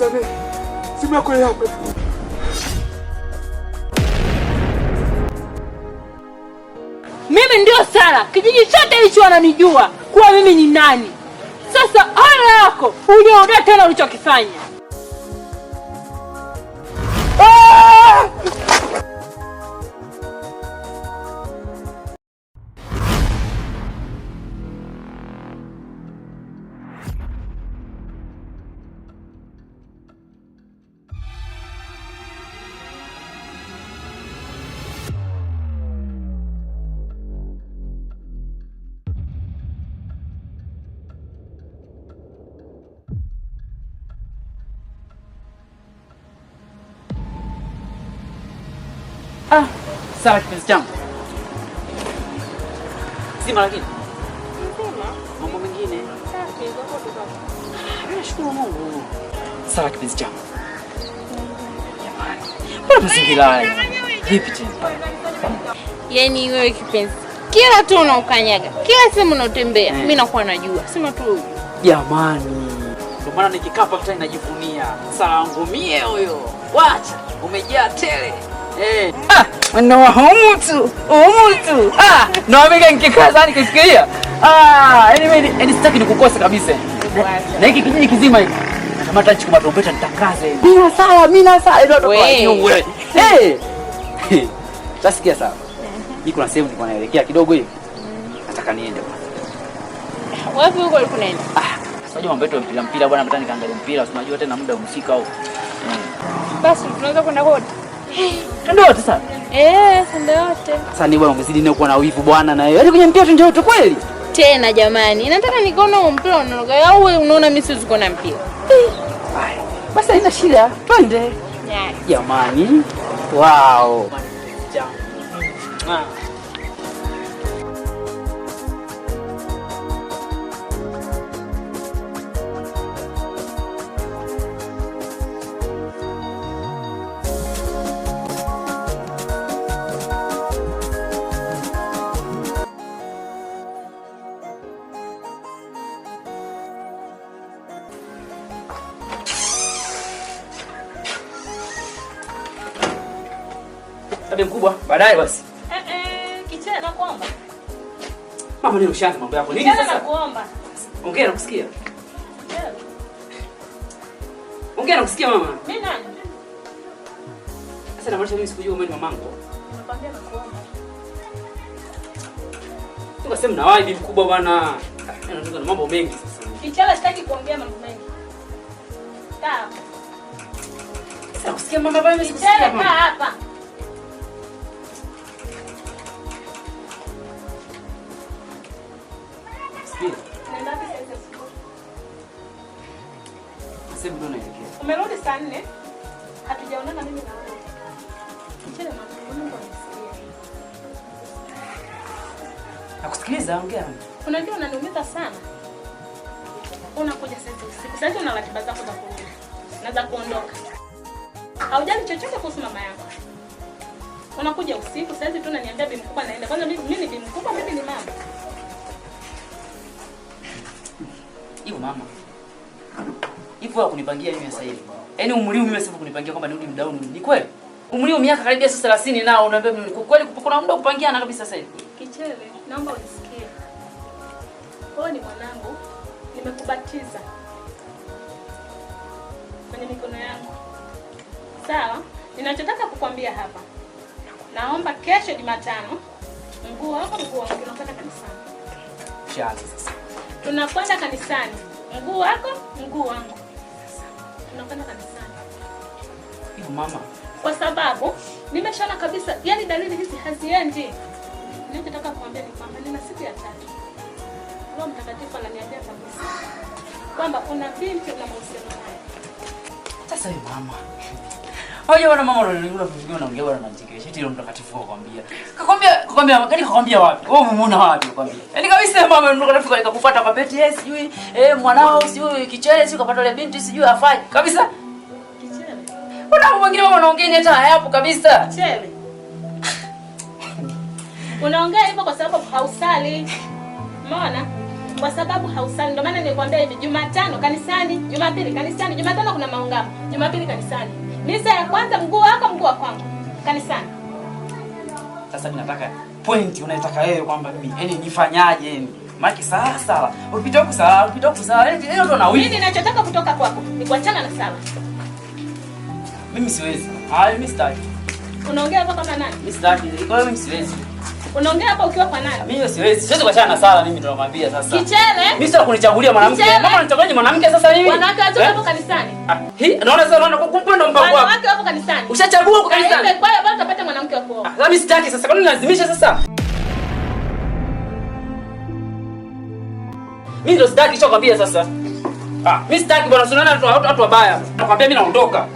nisamehe. Simu yako hapa. Mimi ndio Sara. Kijiji chote hicho wananijua kuwa mimi ni nani. Sasa ole yako uliorudia tena ulichokifanya. Sawa kipenzi changu. Sima lakini. Sima. Mambo mengine. Safi, zako tu. Nashukuru Mungu. Sawa kipenzi changu. Jamani. Mbona mazingira haya? Vipi tena? Yaani wewe kipenzi, kila tu unaokanyaga, kila sehemu unatembea, mimi nakuwa najua. Sema tu. Jamani. Ndio maana nikikaa hapa mtaani najivunia. Sawa ngumie huyo. Wacha, umejaa tele. No humutu. No mimi nikikaza nikisikia. Yaani sitaki nikukosa kabisa. Na hiki kijiji kizima hiki. Nakamata chukua matombeta nitakaze. Mimi ndio wewe. Tasikia sawa. Niko na sehemu nilikuwa naelekea kidogo hivi. Nataka niende bwana. Wapi huko ulikuwa unaenda? Unajua mambo yetu ya mpira bwana, nataka nikaangalie mpira, unajua tena muda umefika au. Basi tunaweza kwenda wote. Twende wote sasa. Twende wote. Sasa ni bwana umezidi na kuwa na wivu bwana na wewe. Hadi kwenye mpira twende wote kweli? Tena jamani, nataka nikaone huo mpira unaoga au wewe unaona mimi siwezi kuona mpira. Basi haina shida. Twende. Jamani. Wow. Tabe mkubwa, baadaye basi. Kichana nakuomba. Mama nini ushaanza mambo yako? Nini sasa? Nakuomba. Ongea na kusikia. Ongea na kusikia mama. Mimi nani? Sasa namaanisha mimi sikujua wewe ni mamangu. Nakwambia nakuomba. Tukasema na wapi mkubwa bwana. Nataka na mambo mengi sasa. Kichana sitaki kuongea mambo mengi. Kaa. Sasa kusikia mama bwana mimi sikusikia mama. Kaa hapa. Nenda wapi sasa? Sasa mbona unaelekea? Umerudi saa 4. Hatujaonana mimi na wewe. Kichana Mungu anisikie. Nakusikiliza, ongea. Unajua unaniumiza sana. Unakuja sasa usiku. Sasa una ratiba zako za kurudi. Na za kuondoka. Haujali chochote kuhusu mama yako. Unakuja usiku, sasa tu unaniambia bibi mkubwa naenda. Kwanza mimi ni bibi mkubwa, mimi ni mama. Hiyo mama. Hivyo kunipangia mimi sasa hivi. Yaani umulio mimi sasa kunipangia kwamba nirudi muda huu. Ni kweli? Umulio miaka karibia sasa 30 nao unaambia mimi kweli kuna muda kupangiana kabisa sasa hivi. Kichele, naomba unisikie. Wewe ni mwanangu. Nimekubatiza kwenye mikono yangu. Sawa? Ninachotaka kukwambia hapa. Naomba kesho Jumatano mguu wako tunakwenda kanisani. Shaanza sasa. Tunakwenda kanisani. Mguu wako, mguu wangu. Tunakwenda kanisani. Hiyo mama. Kwa sababu nimeshaona kabisa, yani dalili hizi haziendi. Ninachotaka kuambia ni kwamba nina siku ya 3. Roho Mtakatifu ananiambia kabisa kwamba una binti na mahusiano naye. Sasa hiyo mama. Hoja bwana mama unaongea bwana anachekesha. Eti Roho Mtakatifu akwambia. Kakwambia wapi? Wewe umemuona wapi akwambia? Yaani kabisa mama Roho Mtakatifu alikufuata kwa beti sijui mwanao sijui kichele sijui kapata ile binti sijui afanye. Kabisa. Kichele. Mbona mwingine mama unaongea ni hata hayapo kabisa? Kichele. Unaongea hivyo kwa sababu hausali. Umeona? Kwa sababu hausali. Ndio maana nilikwambia hivi, Jumatano kanisani, Jumapili kanisani, Jumatano kuna maungamo, Jumapili kanisani. Misa ya kwanza mguu wako mguu wa kwangu kanisani. Sasa mimi nataka point unaitaka wewe kwamba mimi yani nifanyaje yani? Maki sala. Upita kusala. Leo ndo na wewe. Mimi ninachotaka kutoka kwako ni kuachana na sala. Mimi siwezi. Mimi sitaki. Unaongea hapa kama nani? Mimi sitaki. Kwa hiyo mimi siwezi. Unaongea hapa ukiwa kwa nani? Mimi siwezi. Siwezi kuachana na sala mimi ndo namwambia sasa. Kichele. Mimi sasa kunichagulia mwanamke. Mama anichagulie mwanamke sasa mimi. Wanawake wote hapo kanisani. Naona sasa kumbe ndo mpango wako. Wanawake hapo kanisani. Ushachagua huko kanisani. Kwa hiyo bado utapata mwanamke wa kuoa. Mimi sitaki sasa. Kwa nini lazimisha sasa? Mimi ndo sitaki hicho kwambia sasa. Mimi sitaki bwana, unaona watu wabaya. Nakwambia mimi naondoka.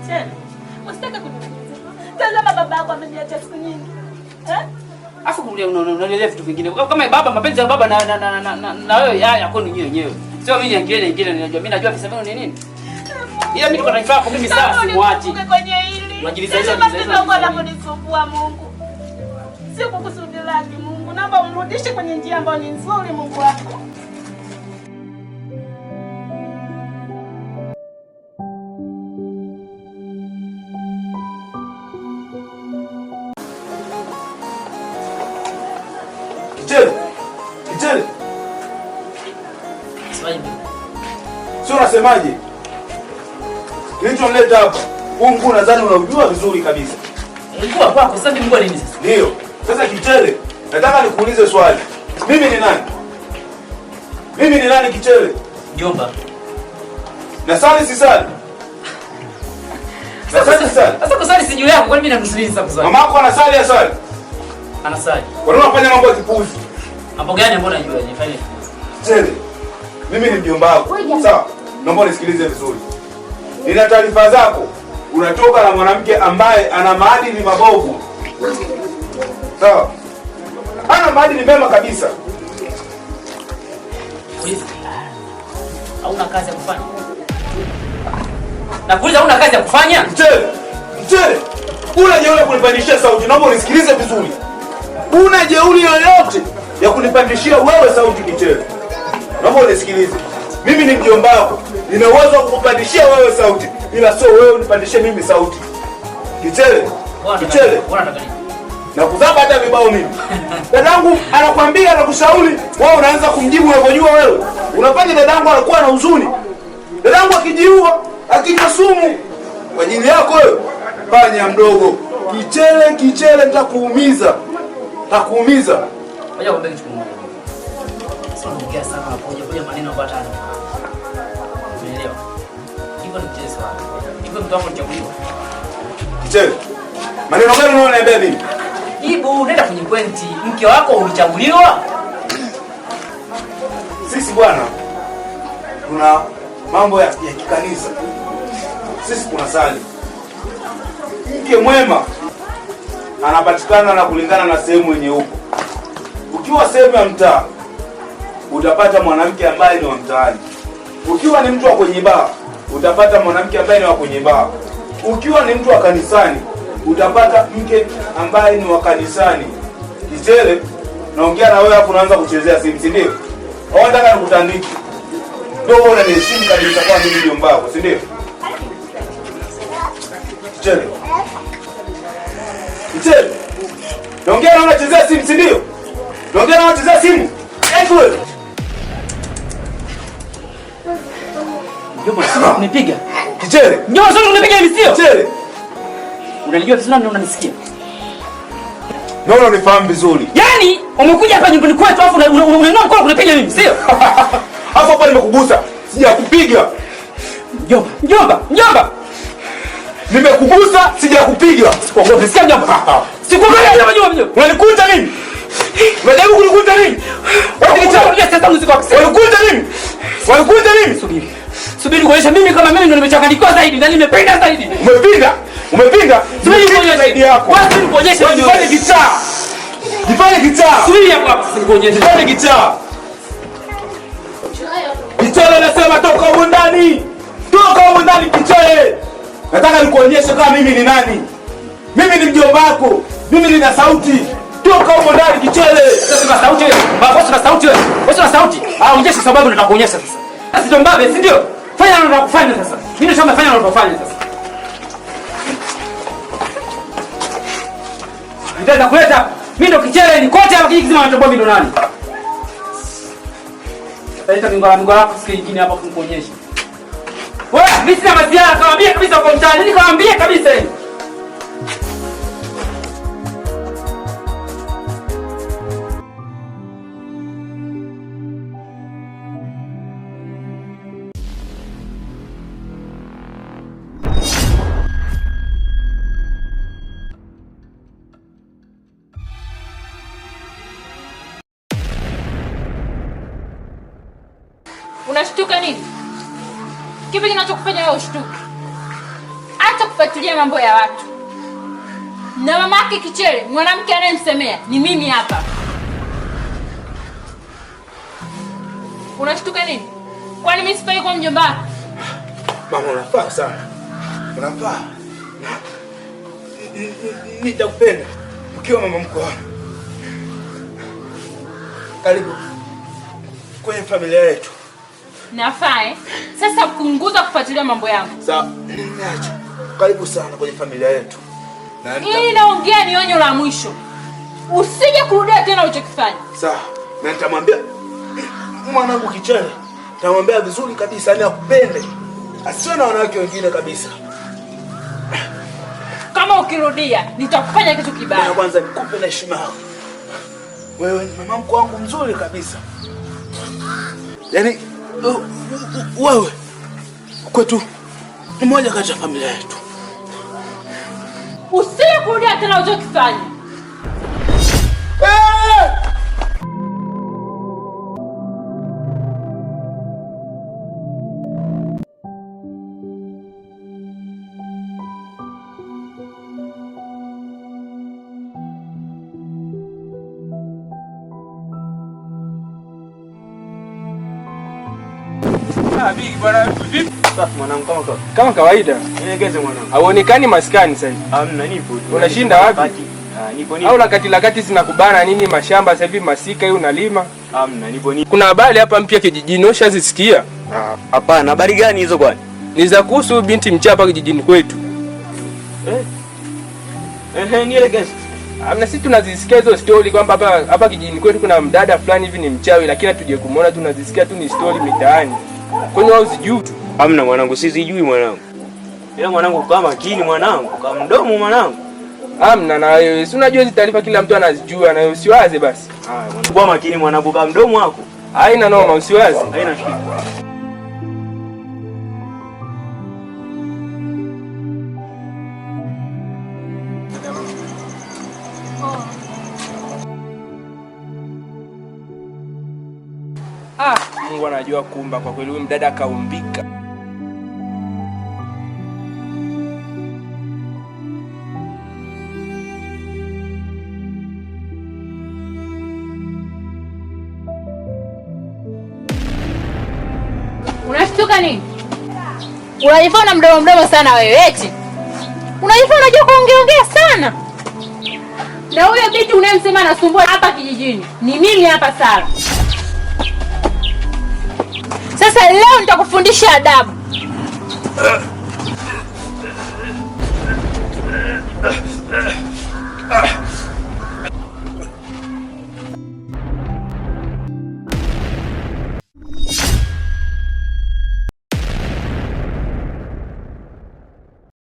Tena. Usitaka kuniuliza. Tazama baba yako ameniacha siku nyingi. Afu unaelewa vitu vingine. Kama baba, mapenzi ya baba na wewe yako ni wenyewe. Sio mimi nyingine ninajua. Mimi najua visa ni nini. Ila mimi niko na mimi sasa simwachi. Kwenye hili. Unajiliza kunisumbua Mungu. Sio kwa kusudi lake Mungu. Naomba umrudishe kwenye njia ambayo ni nzuri Mungu wako. Kichele. Sio unasemaje? Kilichonileta hapa. Huu mguu nadhani unaujua vizuri kabisa. Ulikuwa kwako sasa mguu nini sasa? Ndio. Sasa Kichele, nataka nikuulize swali. Mimi ni nani? Mimi ni nani Kichele? Mjomba. Na sali si sali. Sasa kusali si juu yako, kwani mimi nakusali sasa kusali? Mama yako anasali asali. Anasali. Kwa nini unafanya mambo ya kipuzi? Mambo gani ambayo unajua nifanye? Kichele. Mimi ni mjomba wako. Sawa? Naomba nisikilize vizuri. Nina taarifa zako. Unatoka na mwanamke ambaye ana maadili mabovu. Sawa? Ana maadili mema kabisa. Hauna kazi ya kufanya? Nakuuliza hauna kazi ya kufanya? Kichele. Una jeuri kunipandishia sauti. Naomba unisikilize vizuri. Una jeuri yoyote ya kunipandishia wewe sauti Kichele. Naomba unisikilize. Mimi ni mjomba wako. Nina uwezo wa kukupandishia wewe sauti. Ila sio wewe unipandishie mimi sauti. Kichele. Na kuzaba hata vibao mimi. Dadangu anakuambia anakushauri, wewe unaanza kumjibu unavyojua wewe. Unafanya dadangu anakuwa na huzuni. Dadangu akijiua, akinywa sumu kwa ajili yako wewe. Panya mdogo. Kichele nitakuumiza. Takuumiza. Ngoja kwambie kitu kimoja. Sio ongea sana hapo, kuja maneno kwa tano. Umeelewa? Hivyo ni mchezo wako. Hivyo mtu wako chaguliwa. Kichele. Maneno gani unaoniambia mimi? Ibu, nenda kwenye pointi. Mke wako ulichaguliwa? Sisi bwana tuna mambo ya kikanisa. Sisi tunasali. Mke mwema anapatikana na kulingana na sehemu yenye uko. Ukiwa sehemu ya mtaa utapata mwanamke ambaye ni wa mtaani. Ukiwa ni mtu wa kwenye baa utapata mwanamke ambaye ni wa kwenye baa. Ukiwa ni mtu wa kanisani utapata mke ambaye ni wa kanisani. Kichele, naongea na wewe hapo unaanza kuchezea simu, si ndio? Au nataka nikutandike? Ndio wewe unaniheshimu kabisa kwa mimi mjomba wako, si ndio? Kichele. Naongea na unachezea simu, si ndio? Naongea na unachezea simu. Wewe. Mjomba, sio kunipiga. Kichele. Mjomba, sio kunipiga hivi sio? Kichele. Unanijua vizuri na unanisikia? Naona unifahamu vizuri. Yaani umekuja hapa nyumbani kwetu afu unainua mkono kunipiga mimi, sio? Hapo hapa nimekugusa, sijakupiga. Mjomba. Nimekugusa, sijakupiga. Sikuogopi, sikia mjomba. Sikuogopi mjomba. Unanikunja nini? Unajaribu kunikunja nini? Walikuja nini? Subiri kuonyesha mimi kama mimi ndo nimechanganyikiwa zaidi na nimependa zaidi. Umepinda? Subiri kuonyesha zaidi yako. Wewe kuonyesha mimi. Jifanye kichaa. Subiri hapo kuonyesha. Jifanye kichaa. Kichele nasema toka huko ndani. Toka huko ndani Kichele. Nataka nikuonyeshe kama mimi ni nani. Mimi ni mjomba wako. Mimi nina sauti. Toka huko ndani Kichele. una sauti wewe. Bosi una sauti wewe. Bosi una sauti. Onyesha sababu nataka kuonyesha sasa. Sasa ndio mbabe, si ndio? Fanya unataka kufanya sasa. Mimi ndio fanya unataka sasa. Ndio kuleta. Mimi ndo kichele ni kote hapa kijiji kizima anatoboa mimi ndo nani? Leta mingo lako siku nyingine hapa kumkuonyesha. Wewe, mimi sina masiara, kawaambia kabisa kwa mtaani. Nini kawaambia kabisa hivi? Unashtuka nini? Kipi kinachokufanya wewe ushtuke? Acha kufuatilia mambo ya watu. Na mamake Kichele, mwanamke anayemsemea ni mimi hapa. Unashtuka nini? Kwani mimi sifai kwa mjomba wako? Mama unafaa sana. Unafaa. Nitakupenda ukiwa mama mkwe wangu. Karibu kwenye familia yetu. Nafaa sasa punguza kufuatilia mambo yangu. Sawa, niache. Karibu sana kwenye familia yetu. Hii naongea ni onyo la mwisho. Usije kurudia tena ulichokifanya. Sawa. Na nitamwambia mwanangu Kichele. Nitamwambia vizuri kabisa ili akupende. Asiwe na wanawake wengine kabisa. Kama ukirudia nitakufanya kitu kibaya. Na kwanza nikupe na heshima yako. Wewe ni mama mkwe wangu mzuri kabisa. Yaani wewe kwetu ni moja kati ya familia yetu. Usije kurudia tena ulichokifanya. Bigi bwana vipi? Safi mwanangu Kama kawaida. Nielekeze mwanangu. Hauonekani maskani sasa hivi. Hamna nipo. Unashinda wapi? Nipo. Au lakati zinakubana nini mashamba sasa hivi masika hiyo unalima? Hamna nipo. Kuna habari hapa mpya kijijini ushazisikia? Hapana, habari gani hizo kwani? Ni za kuhusu binti mchapa kijijini kwetu. Nielekeze. Hamna, sisi tunazisikia hizo story kwamba hapa kijijini kwetu kuna mdada fulani hivi ni mchawi, lakini hatuje kumuona, tunazisikia tu ni story mitaani. Kwani wao sijui? Hamna mwanangu, sijui mwanangu. Ila mwanangu kama makini mwanangu, kama mdomo mwanangu. Hamna na wewe, si unajua hizo taarifa kila mtu anazijua na usiwaze basi. Haya mwanangu, kwa makini mwanangu, kama mdomo wako. Haina noma, usiwaze. Haina shida. Mungu anajua kuumba kwa kweli, huyu mdada kaumbika. Unashtuka nini? Unajifanya mdomo sana wewe eti. Unajifanya unajua kuongea sana. Na huyo binti unayemsema anasumbua hapa kijijini ni mimi hapa Sara. Sasa leo nitakufundisha adabu.